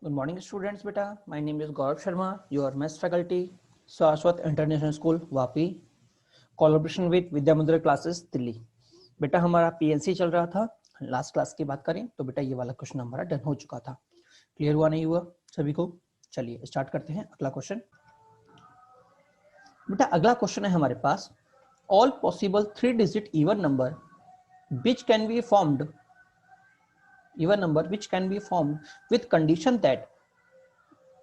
Good morning, students. Beta, my name is Gaurav Sharma, your maths faculty, Saraswat International School, Vapi, collaboration with Vidya Mandir classes Delhi. बेटा हमारा PNC चल रहा था, last class की बात करें तो बेटा ये वाला क्वेश्चन हमारा डन हो चुका था। क्लियर हुआ नहीं हुआ सभी को? चलिए स्टार्ट करते हैं अगला क्वेश्चन। बेटा अगला क्वेश्चन है हमारे पास, all possible 3 digit even number which can be formed with condition that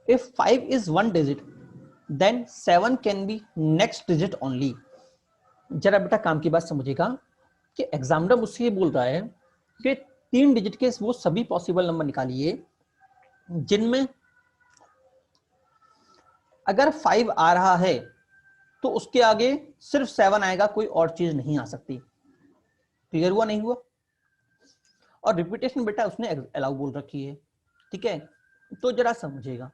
if 5 is one digit then 7 can be next digit only। जरा बेटा काम की बात समझिएगा कि एग्जामिनर मुझसे ये बोल रहा है कि 3 डिजिट के वो सभी पॉसिबल नंबर निकालिए जिनमें अगर 5 आ रहा है तो उसके आगे सिर्फ 7 आएगा, कोई और चीज नहीं आ सकती। क्लियर हुआ नहीं हुआ? और रिपीटेशन बेटा उसने अलाउ बोल रखी है, ठीक है। तो जरा समझिएगा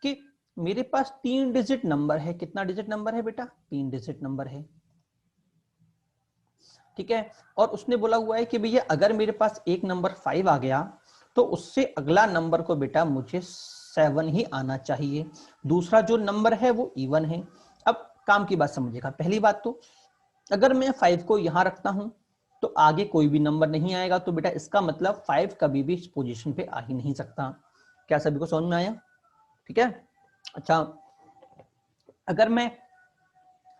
कि मेरे पास 3 डिजिट नंबर है। कितना डिजिट नंबर है बेटा? 3 डिजिट नंबर है, ठीक है। और उसने बोला हुआ है कि भैया अगर मेरे पास एक नंबर 5 आ गया तो उससे अगला नंबर को बेटा मुझे 7 ही आना चाहिए। दूसरा जो नंबर है वो इवन है। अब काम की बात समझिएगा। पहली बात तो अगर मैं 5 को यहां रखता हूं तो आगे कोई भी नंबर नहीं आएगा, तो बेटा इसका मतलब 5 कभी भी इस पोजीशन पे आ ही नहीं सकता। क्या सभी को समझ में आया? ठीक है। अच्छा, अगर मैं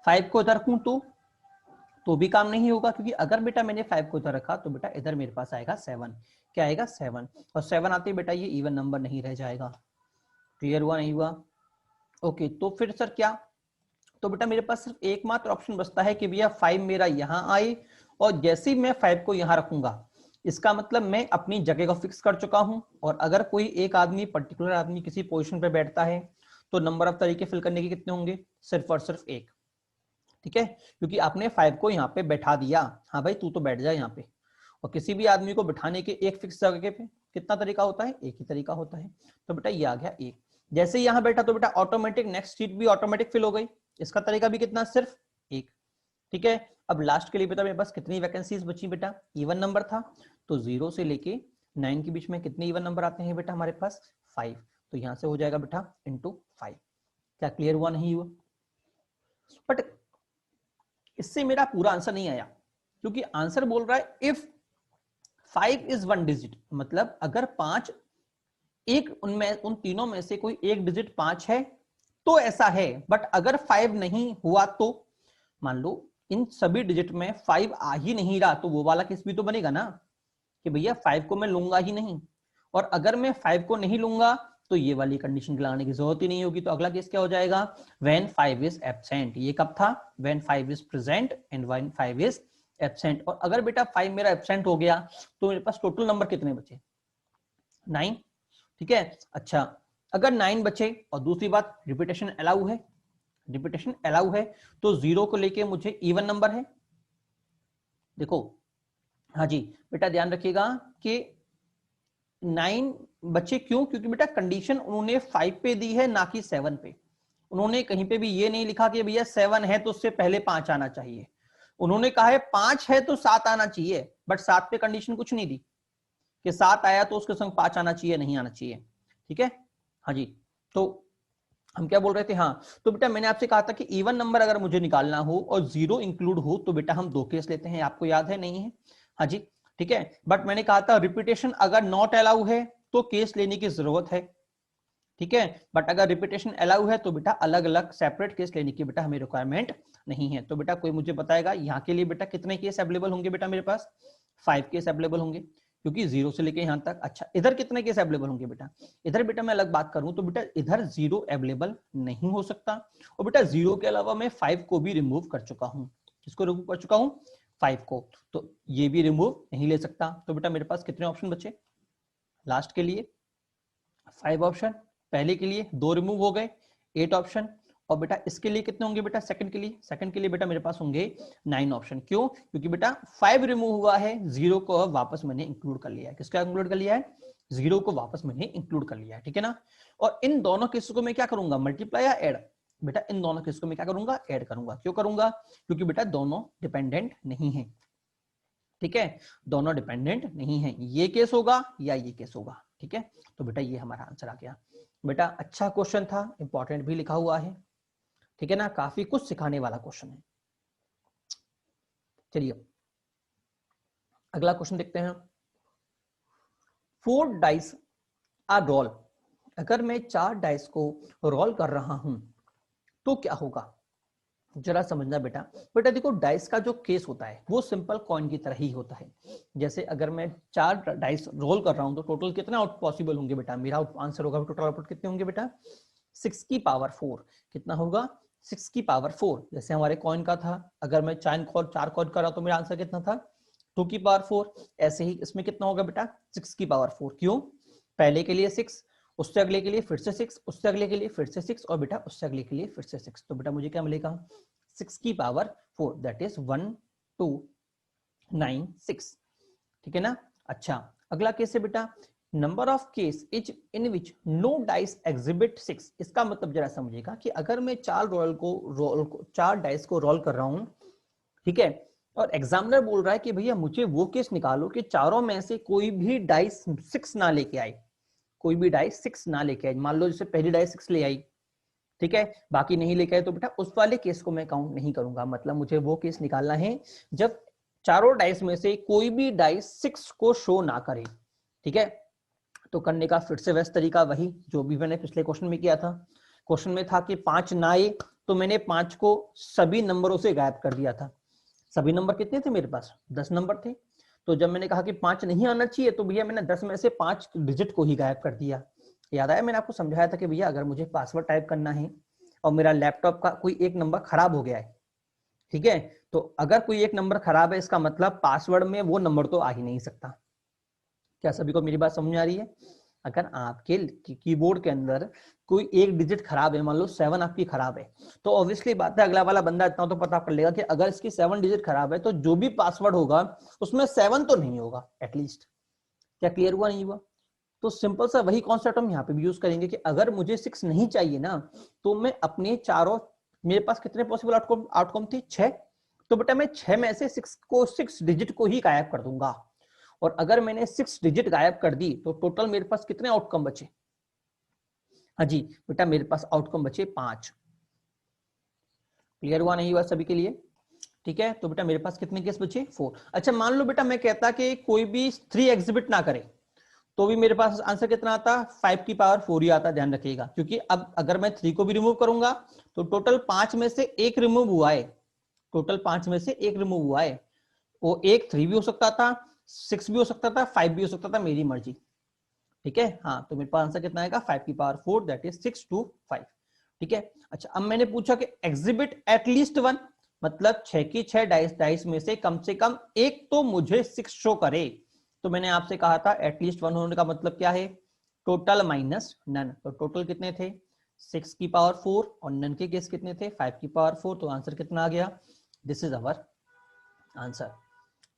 5 को इधर रखूं तो भी काम नहीं होगा, क्योंकि अगर बेटा मैंने 5 को इधर रखा तो बेटा इधर मेरे पास आएगा 7। क्या आएगा? 7। और 7 आते ही बेटा ये इवन नंबर नहीं रह जाएगा। क्लियर हुआ नहीं हुआ? ओके, तो फिर सर क्या? तो बेटा मेरे पास सिर्फ एकमात्र ऑप्शन बचता है कि भैया 5 मेरा यहां आए, और जैसे ही मैं 5 को यहां रखूंगा इसका मतलब मैं अपनी जगह को फिक्स कर चुका हूं। और अगर कोई एक आदमी, पर्टिकुलर आदमी किसी पोजीशन पे बैठता है तो नंबर ऑफ तरीके फिल करने के कितने होंगे? सिर्फ और सिर्फ एक, ठीक है। क्योंकि आपने 5 को यहाँ पे बैठा दिया, हाँ भाई तू तो बैठ जा यहाँ पे। और किसी भी आदमी को बिठाने के एक फिक्स जगह पे कितना तरीका होता है? एक ही तरीका होता है। तो बेटा ये आ गया एक। जैसे ही यहाँ बैठा तो बेटा ऑटोमेटिक नेक्स्ट सीट भी ऑटोमेटिक फिल हो गई। इसका तरीका भी कितना? सिर्फ एक, ठीक है। अब लास्ट के लिए बेटा मेरे पास कितनी वैकेंसीज बची बेटा? इवन नंबर था तो 0 से लेके 9 के बीच में कितने इवन नंबर आते हैं बेटा हमारे पास? 5। तो यहां से हो जाएगा बेटा इंटू 5। क्या क्लियर हुआ नहीं हुआ? बट इससे मेरा पूरा आंसर नहीं आया, क्योंकि आंसर बोल रहा है इफ 5 इज वन डिजिट, मतलब अगर 5 एक उनमें उन तीनों में से कोई एक डिजिट 5 है तो ऐसा है। बट अगर 5 नहीं हुआ तो मान लो इन सभी डिजिट में 5 आ ही नहीं रहा, तो वो वाला केस भी तो बनेगा ना कि भैया 5 को मैं लूंगा ही नहीं। और अगर मैं 5 को नहीं लूंगा तो ये वाली कंडीशन लगाने की जरूरत ही नहीं होगी। तो अगला केस क्या हो जाएगा? When 5 is absent. ये कब था? When 5 is present and when 5 is absent. और अगर बेटा 5 मेरा एब्सेंट हो गया तो मेरे पास टोटल नंबर कितने बचे? 9, ठीक है। अच्छा, अगर 9 बचे और दूसरी बात रिपीटेशन अलाउ है, रिपीटेशन अलाउ है तो 0 को लेके मुझे इवन नंबर है। देखो, हाँ जी बेटा ध्यान रखिएगा कि 9 बच्चे क्यों? क्योंकि बेटा कंडीशन उन्होंने 5 पे दी है ना कि 7 पे। उन्होंने कहीं पे भी ये नहीं लिखा कि भैया 7 है तो उससे पहले 5 आना चाहिए। उन्होंने कहा है 5 है तो 7 आना चाहिए, बट 7 पे कंडीशन कुछ नहीं दी कि 7 आया तो उसके संग 5 आना चाहिए, नहीं आना चाहिए, ठीक है। हाँ जी, तो हम क्या बोल रहे थे? हाँ, तो बेटा मैंने आपसे कहा था कि इवन नंबर अगर मुझे निकालना हो और 0 इंक्लूड हो तो बेटा हम 2 केस लेते हैं। आपको याद है? नहीं है? हाँ जी, ठीक है। बट मैंने कहा था रिपीटेशन अगर नॉट अलाउ है तो केस लेने की जरूरत है, ठीक है। बट अगर रिपीटेशन अलाउ है तो बेटा अलग अलग सेपरेट केस लेने की बेटा हमें रिक्वायरमेंट नहीं है। तो बेटा कोई मुझे बताएगा यहाँ के लिए बेटा कितने केस अवेलेबल होंगे? बेटा मेरे पास 5 केस अवेलेबल होंगे, क्योंकि 0 से लेके यहां तक। अच्छा, इधर कितने केस अवेलेबल होंगे बेटा? इधर बेटा मैं अलग बात करूं तो बेटा इधर 0 अवेलेबल नहीं हो सकता। और बेटा 0 के अलावा मैं 5 को भी रिमूव कर चुका हूं। किसको रिमूव कर चुका हूं? 5 को। तो ये भी रिमूव नहीं ले सकता। तो बेटा मेरे पास कितने ऑप्शन बचे लास्ट के लिए? 5 ऑप्शन। पहले के लिए 2 रिमूव हो गए, 8 ऑप्शन। और बेटा इसके लिए कितने होंगे बेटा? सेकंड के लिए? सेकंड के लिए बेटा मेरे पास होंगे 9 ऑप्शन। क्यों? क्योंकि बेटा 5 रिमूव हुआ है, 0 को वापस मैंने इंक्लूड कर लिया है। किसका इंक्लूड कर लिया है? 0 को वापस मैंने इंक्लूड कर लिया है, ठीक है ना। और इन दोनों केसों को मैं क्या करूंगा? मल्टीप्लाई या एड? बेटा इन दोनों केस को मैं क्या करूंगा? ऐड करूंगा। क्यों करूंगा? क्योंकि बेटा दोनों डिपेंडेंट नहीं है, ठीक है। दोनों डिपेंडेंट नहीं है। ये केस होगा या ये केस होगा, ठीक है, तो बेटा ये हमारा आंसर आ गया। बेटा अच्छा क्वेश्चन था, इंपॉर्टेंट भी लिखा हुआ है, ठीक है ना, काफी कुछ सिखाने वाला क्वेश्चन है। चलिए अगला क्वेश्चन देखते हैं। 4 डाइस आर रोल, अगर मैं 4 डाइस को रोल कर रहा हूं तो क्या होगा, जरा समझना बेटा। बेटा देखो डाइस का जो केस होता है वो सिंपल कॉइन की तरह ही होता है। जैसे अगर मैं 4 डाइस रोल कर रहा हूं तो टोटल कितना आउट पॉसिबल होंगे बेटा, मेरा आंसर होगा टोटल आउटपुट कितने होंगे बेटा, 6 की पावर 4। कितना होगा, 6 की पावर 4। जैसे हमारे कॉइन का था, अगर मैं 4 कॉइन कर रहा तो मेरा आंसर कितना था, 2 की पावर 4। ऐसे ही इसमें कितना होगा बेटा, 6 की पावर 4। क्यों, पहले के लिए 6, उससे अगले के लिए फिर से 6, उससे अगले के लिए फिर से 6, और बेटा उससे अगले के लिए फिर से 6। तो बेटा मुझे क्या मिलेगा, 6 की पावर 4, दैट इज 1296। ठीक है ना। अच्छा अगला केस है बेटा, number of case is in which no dice exhibit 6। इसका मतलब जरा समझिएगा कि अगर मैं 4 डाइस को रोल कर रहा हूं, ठीक है, और एग्जामिनर बोल रहा है कि भैया मुझे वो केस निकालो कि चारों में से कोई भी डाइस 6 ना लेके आए, कोई भी डाइस 6 ना लेके आए। मान लो जैसे पहली डाइस 6 ले आई, ठीक है, बाकी नहीं लेके आए, तो बेटा उस वाले केस को मैं काउंट नहीं करूंगा। मतलब मुझे वो केस निकालना है जब चारों डाइस में से कोई भी डाइस 6 को शो ना करे। ठीक है, तो करने का फिर से वैसा तरीका वही जो भी मैंने पिछले क्वेश्चन में किया था। क्वेश्चन में था कि 5 ना आए, तो मैंने 5 को सभी नंबरों से गायब कर दिया था। सभी नंबर कितने थे मेरे पास, 10 नंबर थे। तो जब मैंने कहा कि 5 नहीं आना चाहिए, तो भैया मैंने 10 में से 5 डिजिट को ही गायब कर दिया। याद आया मैंने आपको समझाया था कि भैया अगर मुझे पासवर्ड टाइप करना है और मेरा लैपटॉप का कोई एक नंबर खराब हो गया है, ठीक है, तो अगर कोई एक नंबर खराब है इसका मतलब पासवर्ड में वो नंबर तो आ ही नहीं सकता। क्या सभी को मेरी बात समझ में आ रही है। अगर आपके कीबोर्ड के अंदर कोई एक डिजिट खराब है, मान लो 7 आपकी खराब है, तो ऑब्वियसली बात है अगला वाला बंदा इतना तो पता कर लेगा कि अगर इसकी 7 डिजिट खराब है तो जो भी पासवर्ड होगा उसमें 7 तो नहीं होगा एटलीस्ट। क्या क्लियर हुआ, नहीं हुआ। तो सिंपल सा वही कॉन्सेप्ट हम यहाँ पे भी यूज करेंगे कि अगर मुझे 6 नहीं चाहिए ना, तो मैं अपने चारों, मेरे पास कितने पॉसिबल आउटकम थे, 6। तो बेटा मैं 6 में से 6 डिजिट को ही गायब कर दूंगा। और अगर मैंने 6 डिजिट गायब कर दी तो टोटल मेरे पास कितने आउटकम बचे, हाँ जी बेटा मेरे पास आउटकम बचे 5। क्लियर हुआ, नहीं हुआ सभी के लिए। ठीक है, तो बेटा मेरे पास कितने केस बचे, 4। अच्छा मान लो बेटा मैं कहता कि कोई भी 3 एग्जिबिट ना करे, तो भी मेरे पास आंसर कितना आता, 5 की पावर 4 ही आता, ध्यान रखिएगा। क्योंकि अब अगर मैं 3 को भी रिमूव करूंगा तो टोटल 5 में से एक रिमूव हुआ है, टोटल 5 में से एक रिमूव हुआ है। वो एक 3 भी हो सकता था, 6 भी हो सकता था, 5 भी हो सकता था, मेरी मर्जी। ठीक है, हाँ तो मेरे पास आंसर कितना आएगा, 5 की पावर 4, दैट इज 6 to 5। ठीक है, अच्छा अब मैंने पूछा कि एग्जिबिट एटलीस्ट 1, मतलब 6 की 6 डाइस में से कम एक तो मुझे 6 शो करे। तो मैंने आपसे कहा था एटलीस्ट 1 होने का मतलब क्या है, टोटल माइनस नन। तो टोटल कितने थे, 6 की पावर 4, और नन के केस कितने थे, 5 की पावर 4। तो आंसर कितना आ गया, दिस इज अवर आंसर।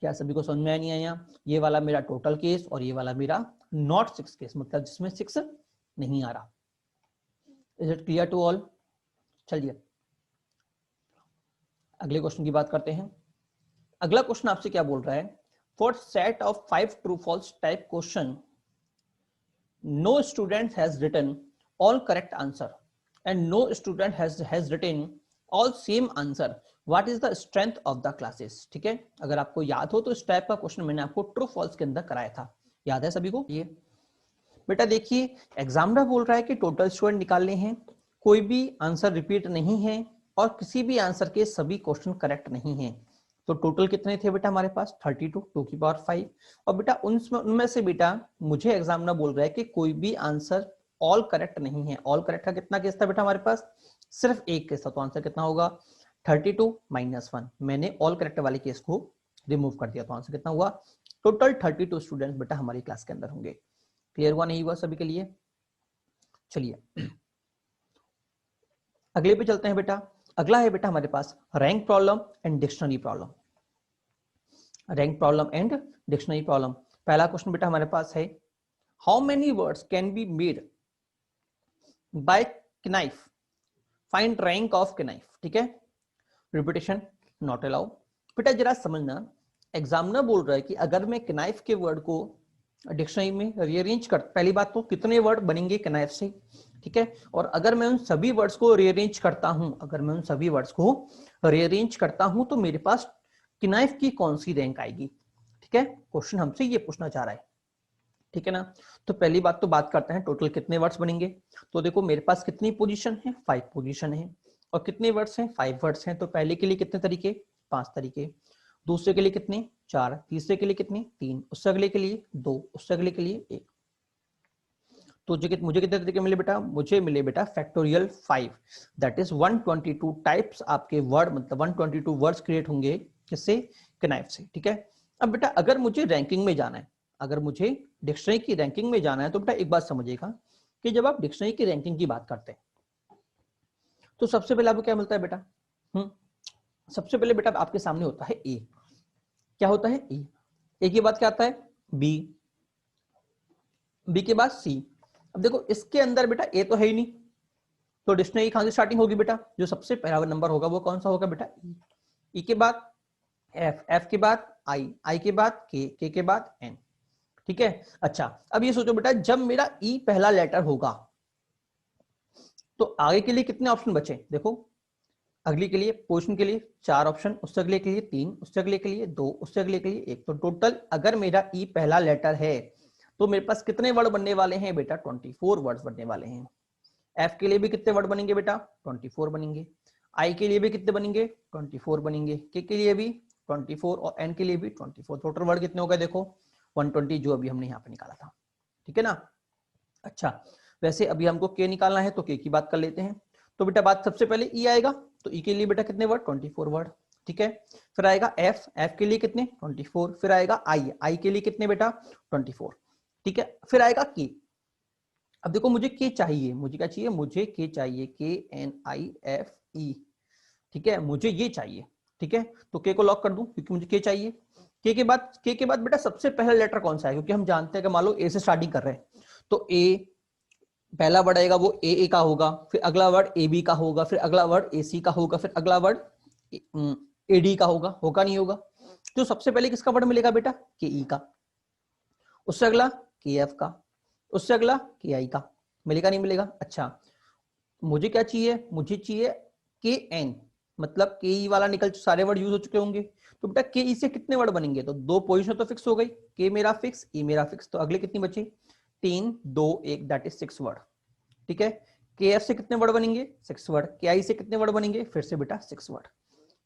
क्या सभी को समझ में नहीं आया, ये वाला मेरा टोटल केस और ये वाला मेरा नॉट 6 केस, मतलब जिसमें 6 नहीं आ रहा। Is it clear to all. चलिए अगले क्वेश्चन की बात करते हैं। अगला क्वेश्चन आपसे क्या बोल रहा है, for set of 5 true false type question no student has written all correct answer and no student has written all same answer, what is the strength of the classes. ठीक है, अगर आपको याद हो तो इस टाइप का क्वेश्चन मैंने आपको ट्रू फॉल्स के अंदर कराया था, याद है सभी को। ये बेटा देखिए एग्जामिनर बोल रहा है कि टोटल स्टूडेंट निकालने हैं, कोई भी आंसर रिपीट नहीं है और किसी भी आंसर के सभी क्वेश्चन करेक्ट नहीं है। तो टोटल कितने थे बेटा हमारे पास, 32, 2 की पावर 5। और बेटा उनमें से बेटा मुझे एग्जामिनर बोल रहा है कि कोई भी आंसर ऑल करेक्ट नहीं है। ऑल करेक्ट का कितना केस था बेटा हमारे पास, सिर्फ एक केस था। तो आंसर कितना होगा, 32 माइनस 1। मैंने ऑल करेक्ट वाले केस को रिमूव कर दिया, तो आंसर कितना हुआ, टोटल 32 स्टूडेंट बेटा हमारी क्लास के अंदर होंगे। क्लियर हुआ, नहीं हुआ सभी के लिए। चलिए अगले पे चलते हैं बेटा। अगला है बेटा हमारे पास rank problem and dictionary problem. Rank problem and dictionary problem. पहला क्वेश्चन बेटा हमारे पास है, how many words can be made by knife, find rank of knife। ठीक है, रिपीटेशन नॉट अलाउ। बेटा जरा समझना, एग्जामिनर बोल रहा है कि अगर मैं knife के वर्ड को डिक्शनरी में रीअरेंज कर, पहली बात तो कितने वर्ड बनेंगे कनाइफ से, ठीक है। और अगर मैं उन सभी वर्ड्स को रीअरेंज करता हूं, अगर मैं उन सभी वर्ड्स को रीअरेंज करता हूं तो मेरे पास कनाइफ की कौन सी रैंक आएगी, ठीक है। क्वेश्चन हमसे ये पूछना चाह रहा है, ठीक है ना। तो पहली बात तो बात करते हैं टोटल कितने वर्ड्स बनेंगे। तो देखो मेरे पास कितनी पोजीशन है, 5 पोजीशन है, और कितने वर्ड्स हैं, 5 वर्ड्स हैं। तो पहले के लिए कितने तरीके, 5 तरीके, दूसरे के लिए कितने, 4, तीसरे के लिए कितने, 3, उससे अगले के लिए 2, उससे अगले के लिए 1। तो मुझे कितने तरीके मिले बेटा, मुझे मिले बेटा फैक्टोरियल 5, दैट इज 122 टाइप्स आपके वर्ड, मतलब 122 वर्ड्स क्रिएट होंगे किससे, कनाइफ से, ठीक है। अब बेटा अगर मुझे रैंकिंग में जाना है, अगर मुझे डिक्शनरी की रैंकिंग में जाना है, तो बेटा एक बात समझिएगा कि जब आप डिक्शनरी की रैंकिंग की बात करते हैं तो सबसे पहले आपको क्या मिलता है बेटा, सबसे पहले बेटा आपके सामने होता है ए। क्या होता है, ए। ए के बाद क्या आता है, बी, बी के बाद सी। अब देखो इसके अंदर बेटा ए तो है ही नहीं, तो डिक्शनरी कहां से स्टार्टिंग होगी बेटा, जो सबसे पहला नंबर होगा वो कौन सा होगा बेटा, ई। ई के बाद एफ, एफ के बाद आई, आई के बाद के के बाद एन, ठीक है। अच्छा अब ये सोचो बेटा जब मेरा ई पहला लेटर होगा तो आगे के लिए कितने ऑप्शन बचे, देखो अगली के लिए पोजीशन के लिए 4 ऑप्शन, उससे अगले के लिए 3, उससे अगले के लिए 2, उससे अगले के लिए 1। तो टोटल अगर मेरा ई पहला लेटर है तो मेरे पास कितने वर्ड बनने वाले हैं बेटा, 24 वर्ड्स बनने वाले हैं। एफ के लिए भी कितने वर्ड बनेंगे बेटा, 24 बनेंगे। आई के लिए भी कितने बनेंगे, 24 बनेंगे। के लिए भी 24 और एन के लिए भी 24। टोटल वर्ड कितने हो गए देखो 120, जो अभी हमने यहाँ पे निकाला था, ठीक है ना। अच्छा वैसे अभी हमको के निकालना है तो के की बात कर लेते हैं। तो बेटा बात सबसे पहले ई आएगा, तो ई के लिए बेटा कितने वर्ड, 24 वर्ड, ठीक है। फिर आएगा एफ, एफ के लिए कितने 24। फिर आएगा आई, आई के लिए कितने बेटा 24, ठीक है। फिर आएगा के। अब देखो मुझे के चाहिए, मुझे क्या चाहिए, मुझे के चाहिए, के एन आई एफ ई, ठीक है, मुझे ये चाहिए, ठीक है। तो के को लॉक कर दूं क्योंकि मुझे के चाहिए। के के बाद बेटा सबसे पहला लेटर कौन सा है, क्योंकि हम जानते हैं कि मान लो ए से स्टार्टिंग कर रहे हैं तो ए पहला वर्ड आएगा वो ए का होगा, फिर अगला वर्ड ए बी का होगा, फिर अगला वर्ड ए सी का होगा, फिर अगला वर्ड ए डी का होगा नहीं होगा। तो सबसे पहले किसका वर्ड मिलेगा बेटा, के ई का, उससे अगला के एफ का, उससे अगला के आई का, मिलेगा नहीं मिलेगा। अच्छा मुझे क्या चाहिए, मुझे चाहिए के एन, मतलब के ई वाला निकल सारे वर्ड यूज हो चुके होंगे। तो बेटा के ई से कितने वर्ड बनेंगे, तो 2 पोजीशन तो फिक्स हो गई, के मेरा फिक्स, ई मेरा फिक्स। तो अगले कितनी बची, 3, 2, 1, दैट इज 6 वर्ड, ठीक है। के एफ से कितने वर्ड बनेंगे, 6 वर्ड। के आई से कितने वर्ड बनेंगे, फिर से बेटा 6 वर्ड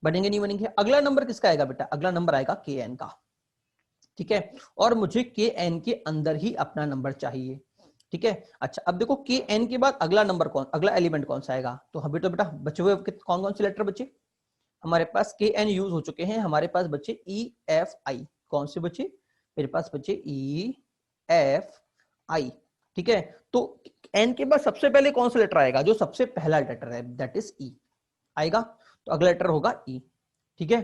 बनेंगे, नहीं बनेंगे। अगला नंबर किसका आएगा बेटा, अगला नंबर आएगा के एन का, ठीक है। और मुझे के एन के अंदर ही अपना नंबर चाहिए, ठीक है। अच्छा अब देखो के एन के बाद अगला नंबर कौन, अगला एलिमेंट कौन सा आएगा, तो हमें तो बेटा बचे हुए कौन कौन से लेटर बचे, हमारे पास के एन यूज हो चुके हैं, हमारे पास बचे ई एफ आई। कौन से बचे, मेरे पास बचे ई एफ आई, ठीक है। तो एन के बाद सबसे पहले कौन सा लेटर आएगा, जो सबसे पहला लेटर है दैट इज ई आएगा। तो अगला लेटर होगा ई, ठीक है,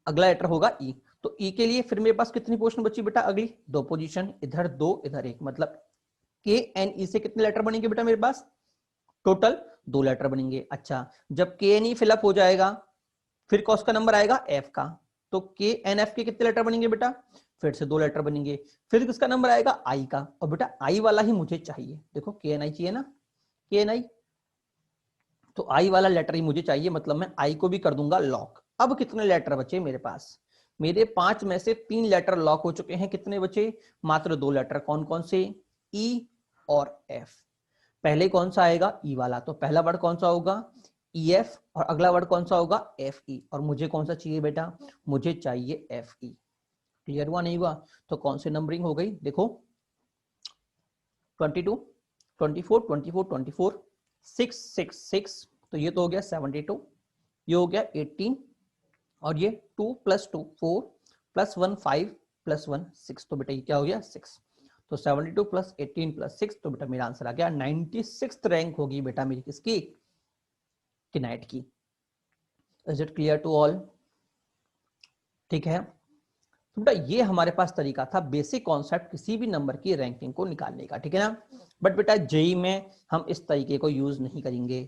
अगला लेटर होगा ई। तो ई के लिए फिर मेरे पास कितनी पोजीशन बची बेटा, अगली 2 पोजीशन, इधर 2 इधर 1, मतलब के एन ई से कितने लेटर बनेंगे बेटा मेरे पास, टोटल 2 लेटर बनेंगे। अच्छा जब के एन ई फिलअप हो जाएगा फिर कौन का नंबर आएगा, एफ का। तो के एन एफ के कितने लेटर बनेंगे बेटा, फिर से 2 लेटर बनेंगे। फिर किसका नंबर आएगा, आई का, और बेटा आई वाला ही मुझे चाहिए, देखो के एन आई चाहिए ना, के एन आई, तो आई वाला लेटर ही मुझे चाहिए, मतलब मैं आई को भी कर दूंगा लॉक। अब कितने लेटर बचे मेरे पास, मेरे 5 में से 3 लेटर लॉक हो चुके हैं, कितने बचे, मात्र 2 लेटर, कौन कौन से, ई और एफ। पहले कौन सा आएगा, ई वाला, तो पहला वर्ड कौन सा होगा, ई एफ, और अगला वर्ड कौन सा होगा, एफ ई। और मुझे कौन सा चाहिए बेटा, मुझे चाहिए एफ ई। क्लियर हुआ नहीं हुआ, तो कौन सी नंबरिंग हो गई देखो, 22, 24, 24, 24, 6, 6, 6, तो ये तो हो गया 72, ये हो गया 18, और ये 2 + 2 4 + 1 5 + 1 6, तो बेटा ये क्या हो गया 6। तो 72 + 18 + 6, तो बेटा मेरा आंसर आ गया 96th रैंक होगी बेटा मेरी किसकी, किनाइट की। Is it clear to all, ठीक है। तो बेटा ये हमारे पास तरीका था बेसिक कॉन्सेप्ट किसी भी नंबर की रैंकिंग को निकालने का, ठीक है ना। बट बेटा जेई में हम इस तरीके को यूज नहीं करेंगे,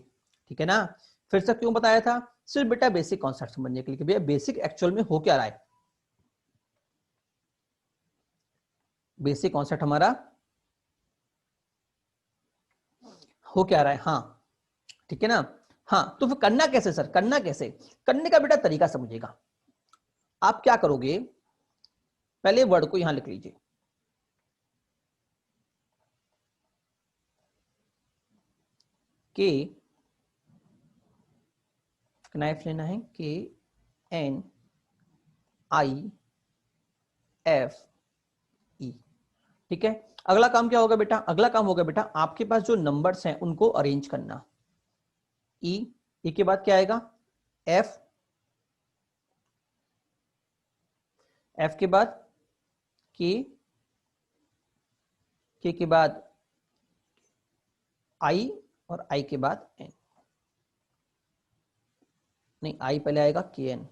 ठीक है ना। फिर से क्यों बताया था, सिर्फ बेटा बेसिक कॉन्सेप्ट समझने के लिए कि भैया बेसिक एक्चुअल में हो क्या रहा है। बेसिक कॉन्सेप्ट हमारा हो क्या रहा है। हाँ ठीक है ना। हाँ तो फिर करना कैसे सर, करना कैसे, करने का बेटा तरीका समझिएगा। आप क्या करोगे, पहले वर्ड को यहां लिख लीजिए, के, नाइफ लेना है, के एन आई एफ ई। ठीक है, अगला काम क्या होगा बेटा, अगला काम होगा बेटा आपके पास जो नंबर्स हैं उनको अरेंज करना। ई, ई के बाद क्या आएगा, एफ, एफ के बाद के के बाद आई, और आई के बाद एन, नहीं आई पहले आएगा के एन,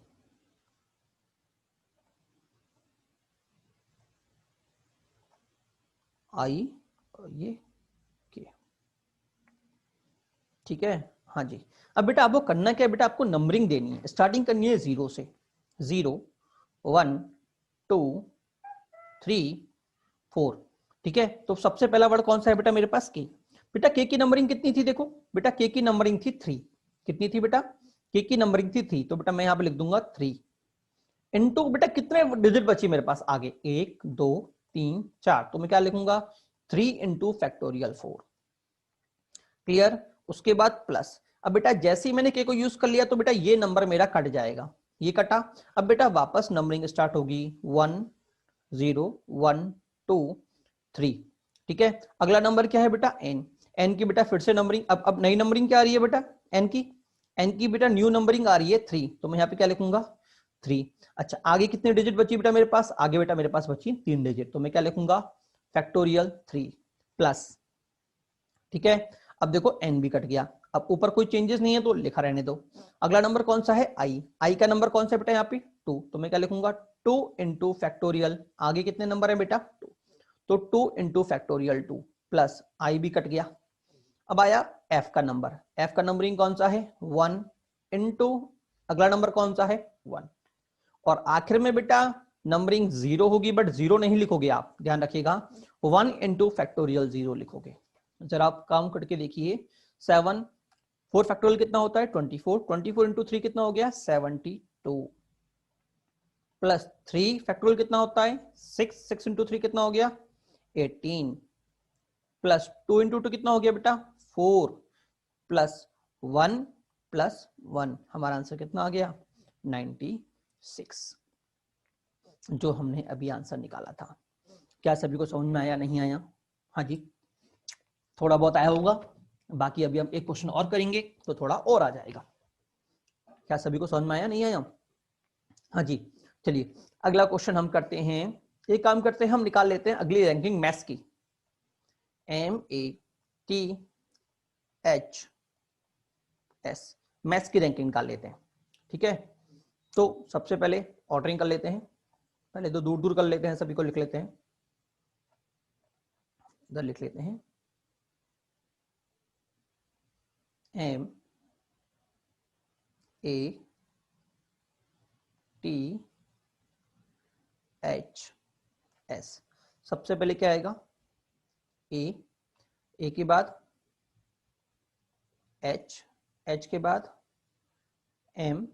आई और ये के। ठीक है, हाँ जी। अब बेटा आपको करना क्या है बेटा, आपको नंबरिंग देनी है, स्टार्टिंग करनी है 0 से, 0 1 2 3 4। ठीक है, तो सबसे पहला वर्ड कौन सा है बेटा मेरे पास, के। बेटा के की नंबरिंग कितनी थी, देखो बेटा के की नंबरिंग थी 3। कितनी थी बेटा, के की नंबरिंग थी 3, तो बेटा मैं यहां पे लिख दूंगा 3 इनटू बेटा कितने डिजिट बची मेरे पास आगे, 1 2 3 4, तो मैं क्या लिखूंगा 3 इंटू फैक्टोरियल 4। क्लियर, उसके बाद प्लस। अब बेटा जैसे ही मैंने के को यूज कर लिया तो बेटा ये नंबर मेरा कट जाएगा, ये कटा। अब बेटा वापस नंबरिंग स्टार्ट होगी 1 0 1 2 3। ठीक है, अगला नंबर क्या है बेटा एन, एन की बेटा फिर से नंबरिंग, अब नई नंबरिंग क्या आ रही है बेटा एन की, एन की बेटा न्यू नंबरिंग आ रही है 3, तो मैं यहाँ पे क्या लिखूंगा 3। अच्छा आगे कितने डिजिट बची बेटा मेरे पास, आगे बेटा मेरे पास बची 3 डिजिट, तो मैं क्या लिखूंगा फैक्टोरियल 3 प्लस। ठीक है, अब देखो एन भी कट गया, अब ऊपर कोई चेंजेस नहीं है तो लिखा रहने दो। अगला नंबर कौन सा है आई, आई का नंबर कौन सा है बेटा यहाँ पे 2, तो मैं क्या लिखूंगा 2 इंटू फैक्टोरियल, आगे कितने नंबर है बेटा 2, तो 2 इंटू फैक्टोरियल 2 प्लस आई भी कट गया। अब आया एफ का नंबर, एफ का नंबरिंग कौन सा है 1 इंटू, अगला नंबर कौन सा है 1, और आखिर में बेटा नंबरिंग 0 होगी, बट 0 नहीं लिखोगे आप, ध्यान रखिएगा 1 इंटू फैक्टोरियल 0 लिखोगे। जरा आप काम करके देखिए, 7 4 फैक्टोरियल कितना होता है 24, 24 इंटू 3 कितना हो गया 72, प्लस 3 फैक्टोरियल कितना होता है 6, 6 इंटू 3 कितना हो गया 18, प्लस 2 इंटू 2 कितना हो गया बेटा 4, प्लस 1 प्लस 1, हमारा आंसर कितना आ गया 96, जो हमने अभी आंसर निकाला था। क्या सभी को समझ में आया, नहीं आया, हाँ जी थोड़ा बहुत आया होगा, बाकी अभी हम एक क्वेश्चन और करेंगे तो थोड़ा और आ जाएगा। क्या सभी को समझ में आया, नहीं आया, हाँ जी। चलिए अगला क्वेश्चन हम करते हैं, एक काम करते हैं हम निकाल लेते हैं अगली रैंकिंग मैथ्स की, MATHS मैथ्स की रैंकिंग निकाल लेते हैं। ठीक है, तो सबसे पहले ऑर्डरिंग कर लेते हैं, पहले तो दूर दूर कर लेते हैं, सभी को लिख लेते हैं, इधर लिख लेते हैं MATHS। सबसे पहले क्या आएगा ए, ए के बाद एच, एच के बाद M,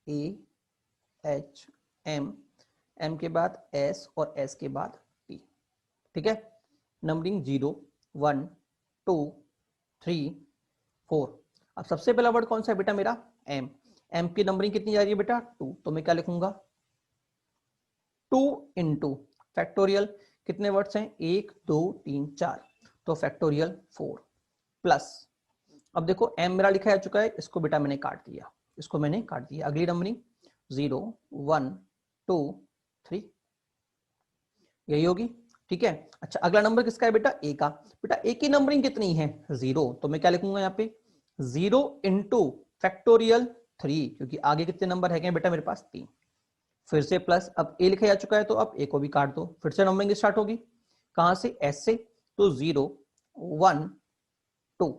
A H M, M के बाद एस, और एस के बाद टी। ठीक है, नंबरिंग 0 1 2 3 4। अब सबसे पहला वर्ड कौन सा है बेटा मेरा एम, एम की नंबरिंग कितनी जा रही है बेटा 2, तो मैं क्या लिखूंगा 2 इंटू फैक्टोरियल, कितने वर्ड्स हैं 1 2 3 4, तो फैक्टोरियल 4 प्लस। अब देखो एम मेरा लिखा जा चुका है, इसको बेटा मैंने काट दिया, इसको मैंने काट दिया, अगली नंबरिंग 0 1 2 3 यही होगी। ठीक है, अच्छा अगला नंबर किसका है बेटा ए का, बेटा ए की नंबरिंग कितनी है 0, तो मैं क्या लिखूंगा यहाँ पे 0 इंटू फैक्टोरियल 3, क्योंकि आगे कितने नंबर है बेटा मेरे पास 3, फिर से प्लस, अब ए लिखा जा चुका है तो अब ए को भी काट दो, फिर से नंबरिंग स्टार्ट होगी कहां से एस से, तो 0 1 2।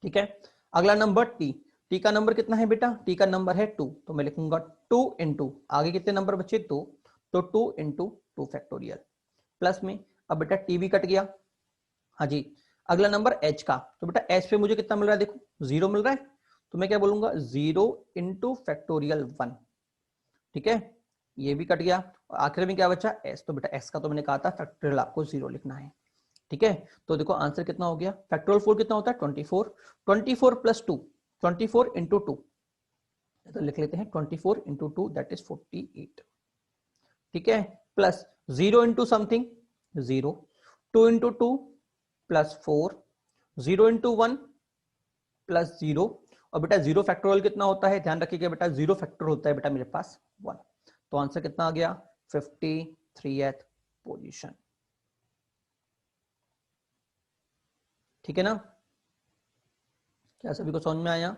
ठीक है, अगला नंबर टी, टी का नंबर कितना है बेटा, टी का नंबर है 2, तो मैं लिखूंगा 2 इंटू, आगे कितने नंबर बचे 2, तो 2 इंटू 2 फैक्टोरियल प्लस में, अब बेटा टी भी कट गया, हाँ जी। अगला नंबर एच का, तो बेटा एच पे मुझे कितना मिल रहा है, देखो 0 मिल रहा है, तो मैं क्या बोलूंगा 0 इंटू फैक्टोरियल 1, ठीक है, ये भी कट गया। और आखिर में क्या बचा एस, तो बेटा एस का तो मैंने कहा था फैक्टोरियल आपको 0 लिखना है, ठीक है। तो देखो आंसर कितना हो गया, फैक्टोरियल 4 कितना होता है 24, 24 प्लस 2, 24 इंटू 2, तो लिख लेते हैं 24 इंटू 2 दैट इज 48, ठीक है, plus 0 into something 0, 2 into 2 plus 4, 0 into 1 plus 0, और बेटा 0 फैक्टोरियल कितना होता है, ध्यान रखिएगा बेटा 0 फैक्टर होता है बेटा मेरे पास 1, तो आंसर कितना आ गया 53th पोजीशन, ठीक है ना, क्या सभी को समझ में आया।